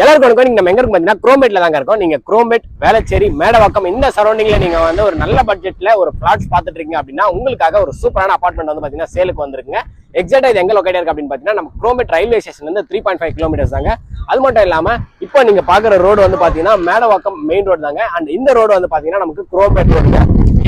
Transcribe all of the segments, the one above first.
எல்லாருக்கும் வணக்கம். நீங்க நம்ம எங்க இருக்கும் பாத்தீங்கன்னா குரோமேட்ல தாங்க இருக்கோம். நீங்க குரோமேட், வேளச்சேரி, மேடவாக்கம் இந்த சரௌண்டிங்ல நீங்க வந்து ஒரு நல்ல பட்ஜெட்ல ஒரு பிளாட்ஸ் பாத்துட்டு இருக்கீங்க அப்படின்னா உங்களுக்காக ஒரு சூப்பரான அபார்ட்மெண்ட் வந்து பாத்தீங்கன்னா சேலுக்கு வந்திருக்குங்க. எக்ஸாக்டா இது எங்க லொகேட் இருக்கு அப்படின்னு பாத்தீங்கன்னா நம்ம குரோமேட் ரயில்வே ஸ்டேஷன்ல இருந்து 3.5 கிலோமீட்டர்ஸ் தாங்க. அது மட்டும் இல்லாம இப்போ நீங்க பாக்குற ரோடு வந்து பாத்தீங்கன்னா மேடவாக்கம் மெயின் ரோடு தாங்க. அண்ட் இந்த ரோடு வந்து பாத்தீங்கன்னா நமக்கு குரோமேட் ரோடுங்க.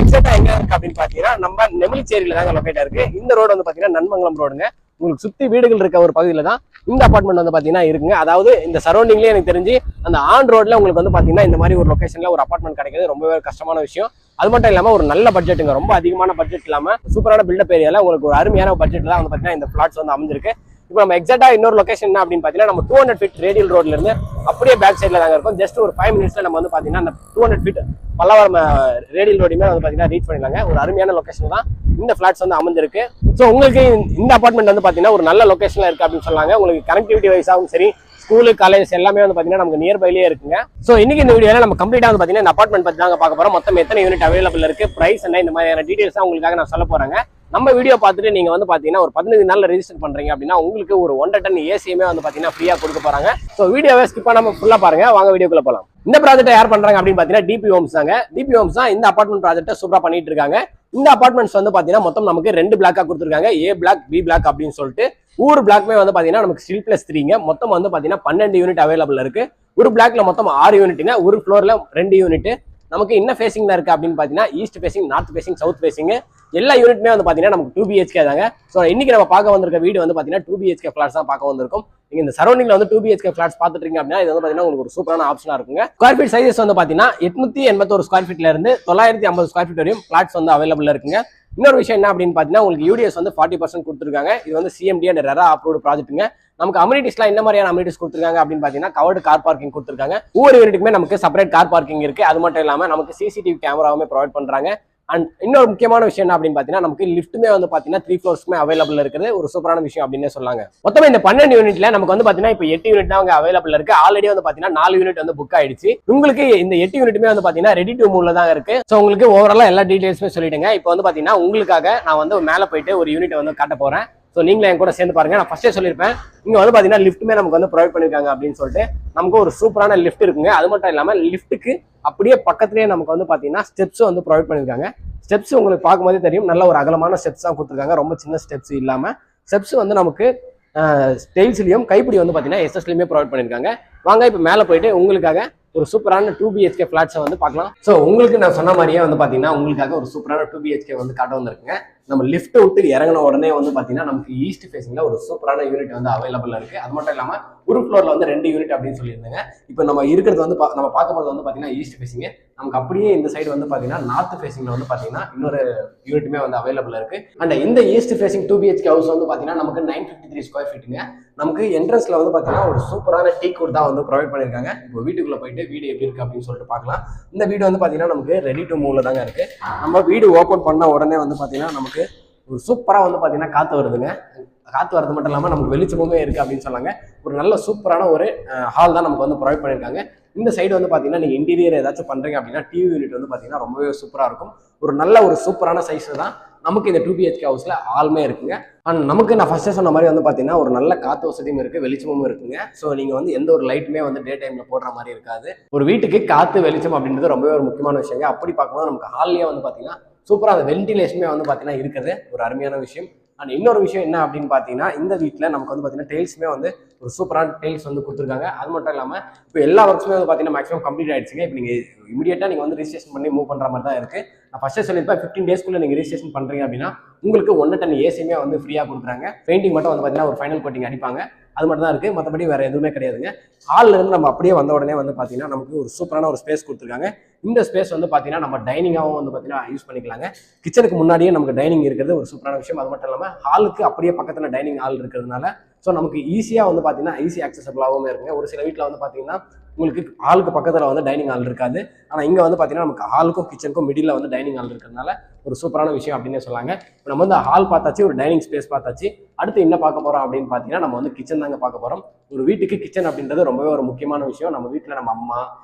எக்ஸாக்டா எங்க இருக்கு அப்படின்னு பாத்தீங்கன்னா நம்ம நெமிலிச்சேரியில தாங்க லொகேட் இருக்கு. இந்த ரோடு வந்து பாத்தீங்கன்னா நன்மங்கலம் ரோடுங்க. உங்களுக்கு சுத்தி வீடுகள் இருக்க ஒரு பகுதியில தான் இந்த அபார்ட்மெண்ட் வந்து பாத்தீங்கன்னா இருக்குங்க. அதாவது இந்த சரௌண்டிங்லயே எனக்கு தெரிஞ்சு அந்த ஆன் ரோட்ல உங்களுக்கு வந்து பாத்தீங்கன்னா இந்த மாதிரி ஒரு லொகேஷன்ல ஒரு அபார்ட்மெண்ட் கிடைக்கிறது ரொம்பவே கஷ்டமான விஷயம். அது மட்டும் இல்லாம ஒரு நல்ல பட்ஜெட்டுங்க, ரொம்ப அதிகமான பட்ஜெட் இல்லாம சூப்பரான பில்டப் ஏரியால உங்களுக்கு ஒரு அருமையான பட்ஜெட்ல தான் வந்து பாத்தீங்கன்னா இந்த பிளாட்ஸ் வந்து அமைஞ்சிருக்கு. இப்போ நம்ம எக்ஸாக்டா இன்னொரு லொகேஷன் என்ன அப்படின்னு பாத்தீங்கன்னா நம்ம 200 ஃபீட் ரேடியல் ரோட்ல இருந்து அப்படியே பேக் சைட்ல தாங்க இருக்கும். ஜஸ்ட் ஒரு 5 மினிட்ஸ்ல நம்ம வந்து பாத்தீங்கன்னா அந்த 200 ஃபீட் பல்லவரம் ரேடியல் ரோடுமே வந்து பாத்தீங்கன்னா ரீச் பண்ணிடலாங்க. ஒரு அருமையான லொகேஷன் தான் இந்த பிளாட்ஸ் வந்து அமைஞ்சிருக்கு. ஸோ உங்களுக்கு இந்த அபார்ட்மெண்ட் வந்து பாத்தீங்கன்னா ஒரு நல்ல லொகேஷன்ல இருக்கு அப்படின்னு சொன்னாங்க. உங்களுக்கு கனெக்டிவிட்டி வைஸாகவும் சரி, ஸ்கூலு, காலேஜ் எல்லாமே வந்து பாத்தீங்கன்னா நமக்கு நியர்பைலேயே இருக்குங்க. ஸோ இன்னைக்கு இந்த வீடியோல நம்ம கம்ப்ளீட்டா வந்து பாத்தீங்கன்னா இந்த அபார்ட்மெண்ட் பத்தி தாங்க பார்க்க போறோம். மொத்தம் எத்தனை யூனிட் அவைலபிள் இருக்கு, பிரைஸ் என்ன, இந்த மாதிரியான டீடைல்ஸ் தான் உங்களுக்காக நான் சொல்ல போறேங்க. நம்ம வீடியோ பார்த்துட்டு நீங்க வந்து பாத்தீங்கன்னா ஒரு 15 நாள்ல ரெஜிஸ்டர் பண்றீங்க அப்படின்னா உங்களுக்கு ஒரு 1.5 டன் ஏசியுமே வந்து பாத்தீங்கன்னா ஃப்ரீயா கொடுக்க போறாங்க. ஸோ வீடியோவை ஸ்கிப் பண்ணாம ஃபுல்லா பாருங்க. வாங்க வீடியோக்குள்ள போலாம். இந்த ப்ராஜெக்ட் யார் பண்றாங்க அப்படின்னு பாத்தீங்கன்னா டிபி ஹோம்ஸ் தாங்க. டிபி ஹோம்ஸ் தான் இந்த அபார்ட்மெண்ட் ப்ராஜெக்ட்டை சூப்பரா பண்ணிட்டு இருக்காங்க. இந்த அபார்ட்மெண்ட்ஸ் வந்து பாத்தீங்கன்னா மொத்தம் நமக்கு 2 பிளாக்கா கொடுத்துருக்காங்க. ஏ பிளாக், பி பிளாக் அப்படின்னு சொல்லிட்டு ஒவ்வொரு பிளாக்மே வந்து பாத்தீங்கன்னா நமக்கு ஸ்டில் பிளஸ் 3ங்க. மொத்தம் வந்து பாத்தீங்கன்னா 12 யூனிட் அவைலபிள் இருக்கு. ஒரு பிளாக்ல மொத்தம் 6 யூனிட்டுங்க. ஒரு ஃப்ளோர்ல 2 யூனிட். நமக்கு என்ன ஃபேசிங்ல இருக்கு அப்படின்னு பாத்தீங்கன்னா east facing, north facing, south facing எல்லா யூனிட்டுமே வந்து பாத்தீங்கன்னா நமக்கு 2 BHK தாங்க. ஸோ இன்னைக்கு நம்ம பார்க்க வந்திருக்க வீடு வந்து பாத்தீங்கன்னா 2 BHK ஃபிளாட்ஸ் தான் பார்க்க வந்திருக்கும். நீங்க இந்த சரௌண்டிங்ல வந்து 2 BHK ஃபிளாட்ஸ் பார்த்துட்டு இருக்கீங்க அப்படின்னா இது வந்து பாத்தீங்கன்னா உங்களுக்கு ஒரு சூப்பரான ஆப்ஷனா இருக்குங்க. ஸ்கொயர் ஃபீட் சைஸஸ் வந்து பாத்தீங்கன்னா 881 ஸ்கொயர் ஃபீட்ல இருந்து 950 ஸ்கொயர் ஃபீட் வரையும் ஃபிளாட்ஸ் வந்து அவைலபிள் இருக்குங்க. இன்னொரு விஷயம் என்ன அப்படின்னு பாத்தீங்கன்னா உங்களுக்கு யூடிஎஸ் வந்து 40% கொடுத்துருக்காங்க. இது வந்து CMD அண்ட் ரெரா அப்ரூவ்டு ப்ராஜெக்ட்டுங்க. நமக்கு அமினிட்டிஸ்லாம் என்ன மாதிரியான அமினிட்டிஸ் கொடுத்துருக்காங்க அப்படின்னு பாத்தீங்கன்னா கவர்டு கார் பார்க்கிங் கொடுத்துருக்காங்க. ஒவ்வொரு யூனிட்டுக்குமே நமக்கு செப்பரேட் கார் பார்க்கிங் இருக்கு. அது மட்டும் இல்லாம நமக்கு CCTV கேமராவுமே ப்ரொவைட் பண்றாங்க. அண்ட் இன்னொரு முக்கியமான விஷயம் என்ன அப்படின்னு பாத்தீங்கன்னா நமக்கு லிஃப்ட்டுமே வந்து பாத்தீங்கன்னா 3 ஃப்ளோர்ஸ்மே அவைலபிள் இருக்குது. ஒரு சூப்பரான விஷயம் அப்படின்னு சொல்லாங்க. மொத்தம் இந்த 12 யூனிட்ல நமக்கு வந்து பாத்தீங்கன்னா இப்போ 8 யூனிட் தான் அவைலபிள் இருக்கு. ஆல்ரெடி வந்து பாத்தீங்கன்னா 4 யூனிட் வந்து புக் ஆயிடுச்சு. உங்களுக்கு இந்த 8 யூனிட்டுமே வந்து பாத்தீங்கன்னா ரெடி டு மூவ்ல தான் இருக்கு. ஸோ உங்களுக்கு ஓவராலா எல்லா டீடைல்ஸுமே சொல்லிடுங்க. இப்போ வந்து பாத்தீங்கன்னா உங்களுக்காக நான் வந்து மேல போயிட்டு ஒரு யூனிட் வந்து காட்ட போறேன். ஸோ நீங்களே என் கூட சேர்ந்து பாருங்க. நான் ஃபர்ஸ்டே சொல்லியிருப்பேன் இங்க வந்து பாத்தீங்கன்னா லிஃப்ட்டுமே நமக்கு வந்து ப்ரொவைட் பண்ணிருக்காங்க அப்படின்னு சொல்லிட்டு நமக்கு ஒரு சூப்பரான லிஃப்ட் இருக்குங்க. அது மட்டும் இல்லாம லிஃப்ட்டுக்கு அப்படியே பக்கத்துலேயே நமக்கு வந்து பாத்தீங்கன்னா ஸ்டெப்ஸ் வந்து ப்ரொவைட் பண்ணிருக்காங்க. ஸ்டெப்ஸ் உங்களுக்கு பார்க்கும்போதே தெரியும், நல்ல ஒரு அகலமான ஸ்டெப்ஸ் தான் கொடுத்துருக்காங்க. ரொம்ப சின்ன ஸ்டெப்ஸ் இல்லாம ஸ்டெப்ஸ் வந்து நமக்கு ஸ்டைல்ஸ்லயும் கைப்பிடி வந்து பாத்தீங்கன்னா எஸ்எஸ்லயுமே ப்ரொவைட் பண்ணிருக்காங்க. வாங்க இப்போ மேல போயிட்டு உங்களுக்காக ஒரு சூப்பரான 2 BHK ஃபிளாட்ஸை வந்து பார்க்கலாம். ஸோ உங்களுக்கு நான் சொன்ன மாதிரியே வந்து பாத்தீங்கன்னா உங்களுக்காக ஒரு சூப்பரான 2 BHK வந்து காட்ட வந்திருக்குங்க. நம்ம லிஃப்ட் விட்டு இறங்கின உடனே வந்து பாத்தீங்கன்னா நமக்கு ஈஸ்ட் ஃபேசிங்ல ஒரு சூப்பரான யூனிட் வந்து அவைலபிள் இருக்கு. அது மட்டும் இல்லாம ஒரு ஃப்ளோர்ல வந்து 2 யூனிட் அப்படின்னு சொல்லியிருந்தாங்க. இப்போ நம்ம இருக்கிறது வந்து நம்ம பார்க்க போறது வந்து பாத்தீங்கன்னா ஈஸ்ட் ஃபேசிங். நமக்கு அப்படியே இந்த சைடு வந்து பாத்தீங்கன்னா நார்த் ஃபேசிங்ல வந்து பாத்தீங்கன்னா இன்னொரு யூனிட்டுமே வந்து அவைலபிள் இருக்கு. அண்ட் இந்த ஈஸ்ட் ஃபேசிங் 2 BHK ஹவுஸ் வந்து பாத்தீங்கன்னா நமக்கு 953 ஸ்கொயர் ஃபீட்டுங்க. நமக்கு என்ட்ரன்ஸ்ல வந்து பாத்தீங்கன்னா ஒரு சூப்பரான டீ குட் தான் வந்து ப்ரொவைட் பண்ணிருக்காங்க. இப்போ வீட்டுக்குள்ள போயிட்டு வீடு எப்படி இருக்கு அப்படின்னு சொல்லிட்டு பார்க்கலாம். இந்த வீடு வந்து பாத்தீங்கன்னா நமக்கு ரெடி டு மூவ்ல தாங்க இருக்கு. நம்ம வீடு ஓபன் பண்ண உடனே வந்து பாத்தீங்கன்னா நமக்கு ஒரு சூப்பரா வந்து பாத்தீங்கன்னா காத்து வருதுங்க. காத்து வரது மட்டும் இல்லாம நமக்கு வெளிச்சமுமே இருக்கு அப்படின்னு சொன்னாங்க. ஒரு நல்ல சூப்பரான ஒரு ஹால் தான் நமக்கு வந்து ப்ரொவைட் பண்ணிருக்காங்க. இந்த சைடு வந்து பாத்தீங்கன்னா நீங்க இன்டீரியர் ஏதாச்சும் பண்றீங்க அப்படின்னா டிவி யூனிட் வந்து பாத்தீங்கன்னா ரொம்பவே சூப்பரா இருக்கும். ஒரு நல்ல ஒரு சூப்பரான சைஸ் தான் நமக்கு இந்த 2 BHK ஹவுஸ்ல ஆளுமே இருக்குங்க. அண்ட் நமக்கு நான் ஃபர்ஸ்ட் சொன்ன மாதிரி வந்து பாத்தீங்கன்னா ஒரு நல்ல காத்து வசதியும் இருக்கு, வெளிச்சமும் இருக்குங்க. ஸோ நீங்க வந்து எந்த ஒரு லைட்டுமே வந்து டே டைம்ல போடுற மாதிரி இருக்காது. ஒரு வீட்டுக்கு காத்து வெளிச்சம் அப்படின்றது ரொம்பவே ஒரு முக்கியமான விஷயங்க. அப்படி பார்க்கும்போது நமக்கு ஹால்லயே வந்து பாத்தீங்கன்னா சூப்பரா அந்த வென்டிலேஷனுமே வந்து பாத்தீங்கன்னா இருக்குது, ஒரு அருமையான விஷயம். அண்ட் இன்னொரு விஷயம் என்ன அப்படின்னு பாத்தீங்கன்னா இந்த வீட்டுல நமக்கு வந்து பாத்தீங்கன்னா டைல்ஸுமே வந்து ஒரு சூப்பரான டைல்ஸ் வந்து கொடுத்துருக்காங்க. அது மட்டும் இல்லாம இப்போ எல்லா ஒர்க்ஸுமே வந்து பாத்தீங்கன்னா மேக்ஸிமம் கம்ப்ளீட் ஆயிடுச்சுங்க. இப்போ நீங்க இமீடியட்டா நீங்க வந்து ரிஜிஸ்ட்ரேஷன் பண்ணி மூவ் பண்ற மாதிரி தான் இருக்கு. நான் ஃபர்ஸ்ட் சொல்லியிருப்பேன் 15 டேஸ்க்குள்ள நீங்க ரிஜிஸ்ட்ரேஷன் பண்றீங்க அப்படின்னா உங்களுக்கு 1 டன் ஏசியுமே வந்து ஃப்ரீயா கொடுக்குறாங்க. பெயிண்டிங் மட்டும் வந்து பாத்தீங்கன்னா ஒரு ஃபைனல் கோட்டிங் அடிப்பாங்க. அது மட்டும் தான் இருக்கு, மற்றபடி வேற எதுவுமே கிடையாதுங்க. ஹால்ல இருந்து நம்ம அப்படியே வந்த உடனே வந்து பாத்தீங்கன்னா நமக்கு ஒரு சூப்பரான ஒரு ஸ்பேஸ் கொடுத்துருக்காங்க. இந்த ஸ்பேஸ் வந்து பாத்தீங்கன்னா நம்ம டைனிங்காகவும் வந்து பாத்தீங்கன்னா யூஸ் பண்ணிக்கலாங்க. கிச்சனுக்கு முன்னாடியே நமக்கு டைனிங் இருக்கிறது ஒரு சூப்பரான விஷயம். அது மட்டும் இல்லாம ஹாலுக்கு அப்படியே பக்கத்துல டைனிங் ஹால் இருக்கிறதுனால ஸோ நமக்கு ஈஸியா வந்து பாத்தீங்கன்னா ஈஸி ஆக்சசபிளாகவும் இருக்குங்க. ஒரு சில வீட்டில் வந்து பாத்தீங்கன்னா உங்களுக்கு ஹாலுக்கு பக்கத்துல வந்து டைனிங் ஹால் இருக்காது. ஆனா இங்க வந்து பாத்தீங்கன்னா நமக்கு ஹாலுக்கும் கிச்சனுக்கும் மிடில் வந்து டைனிங் ஹால் இருக்கிறதுனால ஒரு சூப்பரான விஷயம் அப்படின்னு சொல்லாங்க. இப்போ நம்ம வந்து ஹால் பார்த்தாச்சு, ஒரு டைனிங் ஸ்பேஸ் பார்த்தாச்சு. அடுத்து என்ன பார்க்க போறோம் அப்படின்னு பாத்தீங்கன்னா நம்ம வந்து கிச்சன் தாங்க பார்க்க போறோம். ஒரு வீட்டுக்கு கிச்சன் அப்படின்றது ரொம்பவே ஒரு முக்கியமான விஷயம். நம்ம வீட்டுல நம்ம அம்மா,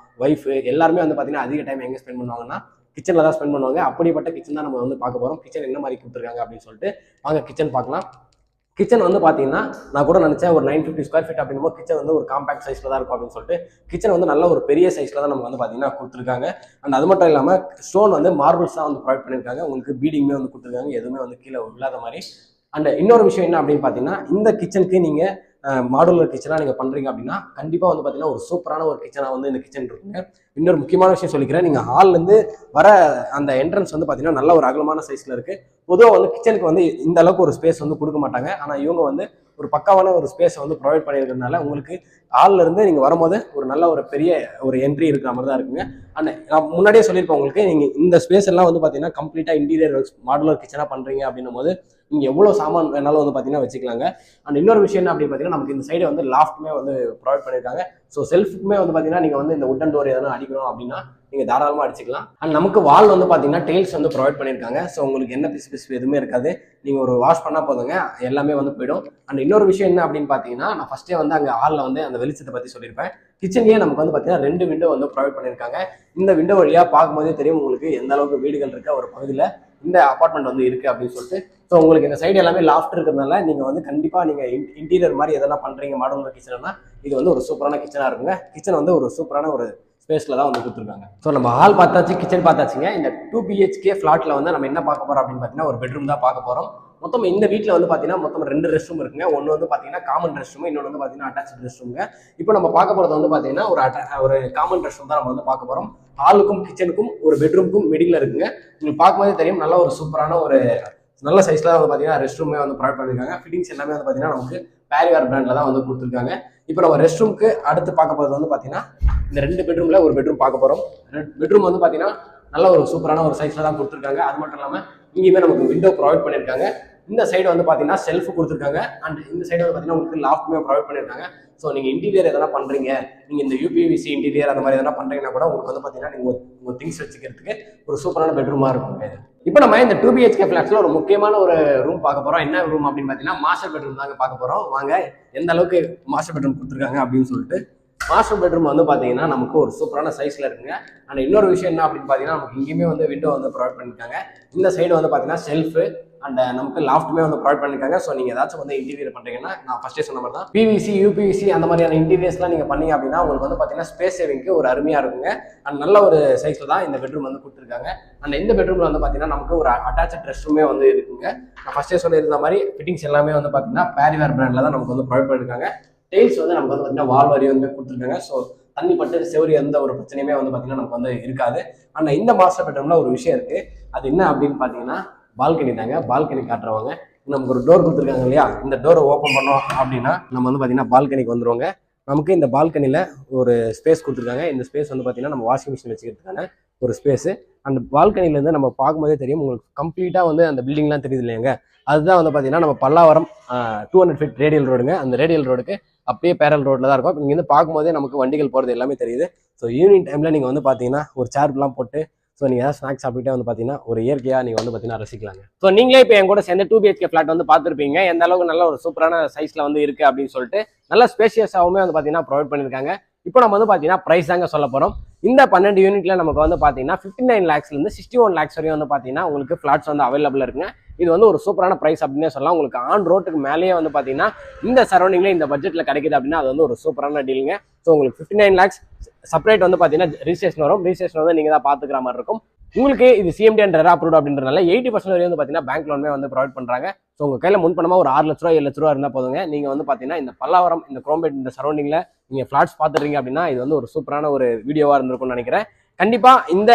ஒய்ஃப் எல்லாருமே வந்து பாத்தீங்கன்னா அதிக டைம் எங்க ஸ்பெண்ட் பண்ணுவாங்கன்னா கிச்சன்ல தான் ஸ்பெண்ட் பண்ணுவாங்க. அப்படிப்பட்ட கிச்சன் தான் நம்ம வந்து பார்க்க போறோம். கிச்சன் என்ன மாதிரி கொடுத்துருக்காங்க அப்படின்னு சொல்லிட்டு வாங்க கிச்சன் பார்க்கலாம். கிச்சன் வந்து பார்த்தீங்கன்னா நான் கூட நினச்சேன் ஒரு 950 ஸ்கொயர் ஃபீட் அப்படிங்கும்போது கிச்சன் வந்து ஒரு காம்பேக்ட் சைஸில் தான் இருக்கும் அப்படின்னு சொல்லிட்டு கிச்சன் வந்து நல்ல ஒரு பெரிய சைஸில் தான் நமக்கு வந்து பார்த்தீங்கன்னா கொடுத்துருக்காங்க. அண்ட் அது மட்டும் இல்லாமல் ஸ்டோன் வந்து மார்பிள்ஸ் தான் வந்து ப்ரொவைட் பண்ணியிருக்காங்க. உங்களுக்கு பீடிங்குமே வந்து கொடுத்துருக்காங்க, எதுவுமே வந்து கீழே இல்லாத மாதிரி. அண்ட் இன்னொரு விஷயம் என்ன அப்படின்னு பார்த்தீங்கன்னா இந்த கிச்சனுக்கு நீங்கள் மாடுலர் கிச்சனாக நீங்கள் பண்ணுறீங்க அப்படின்னா கண்டிப்பாக வந்து பார்த்தீங்கன்னா ஒரு சூப்பரான ஒரு கிச்சனாக வந்து இந்த கிச்சன் இருக்குங்க. இன்னொரு முக்கியமான விஷயம் சொல்லிக்கிறேன், நீங்கள் ஹால்லேருந்து வர அந்த என்ட்ரன்ஸ் வந்து பார்த்தீங்கன்னா நல்ல ஒரு அகலமான சைஸில் இருக்குது. பொதுவாக வந்து கிச்சனுக்கு வந்து இந்த அளவுக்கு ஒரு ஸ்பேஸ் வந்து கொடுக்க மாட்டாங்க. ஆனால் இவங்க வந்து ஒரு பக்காவான ஒரு ஸ்பேஸை வந்து ப்ரொவைட் பண்ணியிருக்கிறதுனால உங்களுக்கு ஹாலில் இருந்து நீங்கள் வரும்போது ஒரு நல்ல ஒரு பெரிய ஒரு என்ட்ரி இருக்கிற மாதிரி தான் இருக்குங்க. அண்ட் நான் முன்னாடியே சொல்லியிருப்பேன் உங்களுக்கு, நீங்கள் இந்த ஸ்பேஸ் எல்லாம் வந்து பார்த்தீங்கன்னா கம்ப்ளீட்டாக இன்டீரியர் மாடுலர் கிச்சனாக பண்ணுறீங்க அப்படின்னும் போது நீங்கள் எவ்வளோ சாமான் வேணாலும் வந்து பார்த்தீங்கன்னா வச்சுக்கலாங்க. அண்ட் இன்னொரு விஷயம் என்ன அப்படின்னு பார்த்தீங்கன்னா நமக்கு இந்த சைடு வந்து லாஃப்ட்டுமே வந்து ப்ரொவைட் பண்ணியிருக்காங்க. ஸோ செல்ஃபுக்குமே வந்து பார்த்தீங்கன்னா நீங்கள் வந்து இந்த உட்டன் டோர் எதனா அடிக்கணும் அப்படின்னா நீங்கள் தாராளமாக அடிச்சிக்கலாம். அண்ட் நமக்கு வால் வந்து பார்த்தீங்கன்னா டெயில்ஸ் வந்து ப்ரொவைட் பண்ணியிருக்காங்க. ஸோ உங்களுக்கு என்ன பிசு எதுவுமே இருக்காது, நீங்கள் ஒரு வாஷ் பண்ணால் போதுங்க, எல்லாமே வந்து போயிடும். அண்ட் இன்னொரு விஷயம் என்ன அப்படின்னு பார்த்தீங்கன்னா நான் ஃபஸ்ட்டே வந்து அங்கே ஹாலில் வந்து அந்த வெளிச்சத்தை பற்றி சொல்லியிருப்பேன். கிச்சன்லேயே நமக்கு வந்து பார்த்தீங்கன்னா 2 விண்டோ வந்து ப்ரொவைட் பண்ணியிருக்காங்க. இந்த விண்டோ வழியாக பார்க்கும்போதே தெரியும் உங்களுக்கு எந்த அளவுக்கு வீடுகள் இருக்க ஒரு பகுதியில் இந்த அபார்ட்மெண்ட் வந்து இருக்குது அப்படின்னு சொல்லிட்டு. ஸோ உங்களுக்கு இந்த சைடு எல்லாமே லாஃப்ட் இருக்கிறதுனால நீங்கள் வந்து கண்டிப்பாக நீங்கள் இன்டீரியர் மாதிரி எதனா பண்ணுறீங்க மாடுலர் கிச்சன்னா இது வந்து ஒரு சூப்பரான கிச்சனாக இருக்குங்க. கிச்சன் வந்து ஒரு சூப்பரான ஒரு ஸ்பேஸில் தான் வந்து கொடுத்துருக்காங்க. ஸோ நம்ம ஹால் பார்த்தாச்சு, கிச்சன் பார்த்தாச்சுங்க. இந்த 2 BHK ஃப்ளாட்டில் வந்து நம்ம என்ன பார்க்க போகிறோம் அப்படின்னு பார்த்தீங்கன்னா ஒரு பெட்ரூம் தான் பார்க்க போகிறோம். மொத்தம் இந்த வீட்டில் வந்து பார்த்தீங்கன்னா மொத்தம் 2 ரெஸ்ட் ரூம் இருக்குங்க. ஒன்று வந்து பார்த்தீங்கன்னா காமன் ரெஸ்ட் ரூம், இன்னொன்று வந்து பார்த்தீங்கன்னா அட்டாச் ரெஸ்ட் ரூமுங்க. இப்போ நம்ம பார்க்க போகிறது வந்து பார்த்தீங்கன்னா ஒரு காமன் ரெஸ்ட் ரூம் தான் நம்ம வந்து பார்க்க போகிறோம். ஹாலுக்கும் கிச்சனுக்கும் ஒரு பெட்ரூமுக்கும் மிடில் இருக்குங்க. உங்களுக்கு பார்க்கும்போதே தெரியும் நல்ல ஒரு சூப்பரான ஒரு நல்ல சைஸ்ல வந்து பார்த்தீங்கன்னா ரெஸ்ட் ரூமே வந்து ப்ரொவைட் பண்ணியிருக்காங்க. ஃபிட்டிங்ஸ் எல்லாமே வந்து பார்த்தீங்கன்னா நமக்கு பேரிவேர் பிராண்டில் தான் வந்து கொடுத்துருக்காங்க. இப்போ நம்ம ரெஸ்ட் ரூமுக்கு அடுத்து பார்க்க போகிறது வந்து பார்த்தீங்கன்னா இந்த 2 பெட்ரூமில் ஒரு பெட்ரூம் பார்க்க போகிறோம். பெட்ரூம் வந்து பார்த்தீங்கன்னா நல்ல ஒரு சூப்பரான ஒரு சைஸில் தான் கொடுத்துருக்காங்க. அது மட்டும் இல்லாமல் இங்கேயுமே நமக்கு விண்டோ ப்ரொவைட் பண்ணியிருக்காங்க. இந்த சைடு வந்து பார்த்தீங்கன்னா செல்ஃப் கொடுத்துருக்காங்க. அண்ட் இந்த சைடு வந்து பார்த்தீங்கன்னா உங்களுக்கு லாஃப்ட்டுமே ப்ரொவைட் பண்ணியிருக்காங்க. ஸோ நீங்கள் இன்டீரியர் எதனா பண்ணுறீங்க, நீங்கள் இந்த யூபிவிசி இன்டீரியர் அந்த மாதிரி எதனா பண்ணுறீங்கன்னா கூட உங்களுக்கு வந்து பார்த்தீங்கன்னா நீங்கள் உங்கள் திங்ஸ் வச்சுக்கிறதுக்கு ஒரு சூப்பரான பெட்ரூமாக இருக்கும். இப்போ நம்ம இந்த 2 BHK ஃபிளாட்ஸ்ல ஒரு முக்கியமான ஒரு ரூம் பார்க்க போகிறோம். என்ன ரூம் அப்படின்னு பார்த்தீங்கன்னா மாஸ்டர் பெட்ரூம் தாங்க பார்க்க போகிறோம். வாங்க எந்த அளவுக்கு மாஸ்டர் பெட்ரூம் கொடுத்துருக்காங்க அப்படின்னு சொல்லிட்டு. மாஸ்டர் பெட்ரூம் வந்து பார்த்தீங்கன்னா நமக்கு ஒரு சூப்பரான சைஸில் இருக்குங்க. அண்ட் இன்னொரு விஷயம் என்ன அப்படின்னு பார்த்தீங்கன்னா நமக்கு இங்கேயுமே வந்து விண்டோ வந்து ப்ரொவைட் பண்ணியிருக்காங்க. இந்த சைடு வந்து பார்த்தீங்கன்னா செல்ஃபு அண்ட் நமக்கு லாஃப்ட்டுமே வந்து ப்ரொவைட் பண்ணியிருக்காங்க. ஸோ நீங்கள் ஏதாச்சும் வந்து இன்டீரியர் பண்ணுறீங்கன்னா நான் ஃபஸ்ட்டே சொன்ன மாதிரி தான் PVC UPVC அந்த மாதிரியான இன்டீரியர்ஸ்லாம் நீங்கள் பண்ணீங்க அப்படின்னா உங்களுக்கு வந்து பார்த்தீங்கன்னா ஸ்பேஸ் சேவிங்க்கு ஒரு அருமையாக இருக்குங்க. அண்ட் நல்ல ஒரு சைஸில் தான் இந்த பெட்ரூம் வந்து கொடுத்துருக்காங்க. அண்ட் இந்த பெட்ரூமில் வந்து பார்த்தீங்கன்னா நமக்கு ஒரு அட்டாச் ரெஸ்ட் ரூமே வந்து இருக்குங்க. நான் ஃபஸ்ட்டே சொல்லியிருந்த மாதிரி ஃபிட்டிங்ஸ் எல்லாமே வந்து பார்த்தீங்கன்னா பேரிவேர் பிராண்டில் தான் நமக்கு வந்து ப்ரொவைட் பண்ணியிருக்காங்க. டெயில்ஸ் வந்து நமக்கு வந்து பார்த்தீங்கன்னா வால் வரி வந்து கொடுத்துருக்காங்க. ஸோ தண்ணி பட்டு செவரி எந்த ஒரு பிரச்சனையுமே வந்து பார்த்தீங்கன்னா நமக்கு வந்து இருக்காது. ஆனால் இந்த மாஸ்டர் பெட்ரூமில் ஒரு விஷயம் இருக்குது, அது என்ன அப்படின்னு பார்த்தீங்கன்னா பால்கனி தாங்க. பால்கனி காட்டுறவங்க நமக்கு ஒரு டோர் கொடுத்துருக்காங்க இல்லையா, இந்த டோரை ஓப்பன் பண்ணோம் அப்படின்னா நம்ம வந்து பார்த்தீங்கன்னா பால்கனிக்கு வந்துருவாங்க. நமக்கு இந்த பால்கனியில் ஒரு ஸ்பேஸ் கொடுத்துருக்காங்க. இந்த ஸ்பேஸ் வந்து பார்த்தீங்கன்னா நம்ம வாஷிங் மிஷின் வச்சுக்கிறதுக்கான ஒரு ஸ்பேஸு. அந்த பால்கனிலேருந்து நம்ம பார்க்கும்போதே தெரியும் உங்களுக்கு கம்ப்ளீட்டாக வந்து அந்த பில்டிங்லாம் தெரியுது இல்லையாங்க. அதுதான் வந்து பார்த்தீங்கன்னா நம்ம பல்லாவரம் 200 ஃபீட் ரேடியல் ரோடுங்க. அந்த ரேடியல் ரோடுக்கு அப்படியே பேரல் ரோட்டில் தான் இருக்கும். இங்கேருந்து பார்க்கும்போதே நமக்கு வண்டிகள் போகிறது எல்லாமே தெரியுது. ஸோ ஈவினிங் டைமில் நீங்கள் வந்து பார்த்தீங்கன்னா ஒரு சேர்லாம் போட்டு ஸோ நீங்கள் ஏதாவது ஸ்நாக்ஸ் சாப்பிட்டுட்டே வந்து பார்த்தீங்கன்னா ஒரு இயற்கையாக நீங்கள் வந்து பார்த்தீங்கன்னா ரசிக்கலாங்க. ஸோ நீங்களே இப்போ என் கூட சேர்ந்து 2 BHK ஃப்ளாட் வந்து பார்த்துருப்பீங்க, எந்த அளவுக்கு நல்ல ஒரு சூப்பரான சைஸில் வந்து இருக்குது அப்படின்னு சொல்லிட்டு. நல்ல ஸ்பேஷியஸாகவுமே வந்து பார்த்தீங்கன்னா ப்ரொவைட் பண்ணியிருக்காங்க. இப்போ நம்ம வந்து பார்த்தீங்கன்னா ப்ரைஸ் தாங்க சொல்ல போகிறோம். இந்த 12 யூனிட்ல நமக்கு வந்து பார்த்தீங்கன்னா 59 lakhsலேருந்து 61 lakhs வரையும் வந்து பார்த்தீங்கன்னா உங்களுக்கு ஃப்ளாட்ஸ் வந்து அவைலபிள் இருக்குங்க. இது வந்து ஒரு சூப்பரான ப்ரைஸ் அப்படின்னே சொல்லலாம். உங்களுக்கு ஆன் ரோட்டுக்கு மேலேயே வந்து பார்த்தீங்கன்னா இந்த சரௌண்டிங்ல இந்த பட்ஜெட்டில் கிடைக்குது அப்படின்னா அது வந்து ஒரு சூப்பரான டீலுங்க. ஸோ உங்களுக்கு 59 lakhs செப்பரேட் வந்து பார்த்தீங்கன்னா ரிஜிஸ்ட்ரேஷன் வரும். ரிஜிஸ்ட்ரேஷன் வந்து நீங்கள் தான் பார்த்துக்கிற மாதிரி இருக்கும். உங்களுக்கு இது CMD அண்ட் ரெரா அப்ரூவ்ட் அப்படின்றதுனால 80% வரையும் வந்து பார்த்தீங்கன்னா பேங்க் லோனுமே வந்து ப்ரொவைட் பண்ணுறாங்க. ஸோ உங்கள் கையில் முன்பணமாக ஒரு 6 லட்ச ரூபா 7 லட்ச ரூபா இருந்தால் போதுங்க. நீங்கள் வந்து பார்த்தீங்கன்னா இந்த பல்லாவரம் இந்த குரோம்பேட் இந்த சரௌண்டிங்கில் நீங்கள் ஃப்ளாட்ஸ் பார்த்துறீங்க அப்படின்னா இது வந்து ஒரு சூப்பரான ஒரு வீடியோவாக இருந்திருக்கும்னு நினைக்கிறேன். கண்டிப்பாக இந்த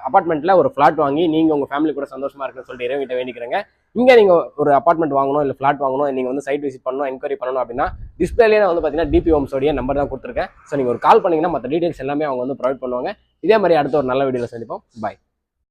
அபார்ட்மெண்ட்டில் ஒரு ஃப்ளாட் வாங்கி நீங்கள் உங்கள் ஃபேமிலி கூட சந்தோஷமாக இருக்குன்னு சொல்லிட்டு இறைவன்கிட்ட வேண்டிக்கிறேங்க. இங்கே நீங்கள் ஒரு அபார்ட்மெண்ட் வாங்கணும் இல்லை ஃப்ளாட் வாங்கணும், நீங்கள் வந்து சைட் விசிட் பண்ணணும், என்கொயரி பண்ணணும் அப்படின்னா டிஸ்பிளேலேயே வந்து பார்த்தீங்கன்னா DP ஹோம்ஸோடைய நம்பர் தான் கொடுத்துருக்கேன். ஸோ நீங்கள் ஒரு கால் பண்ணிங்கன்னா மற்ற டீடைல்ஸ் எல்லாமே அவங்க வந்து ப்ரொவைட் பண்ணுவாங்க. இதே மாதிரி அடுத்த ஒரு நல்ல வீடியோவில் சந்திப்போம். பாய்.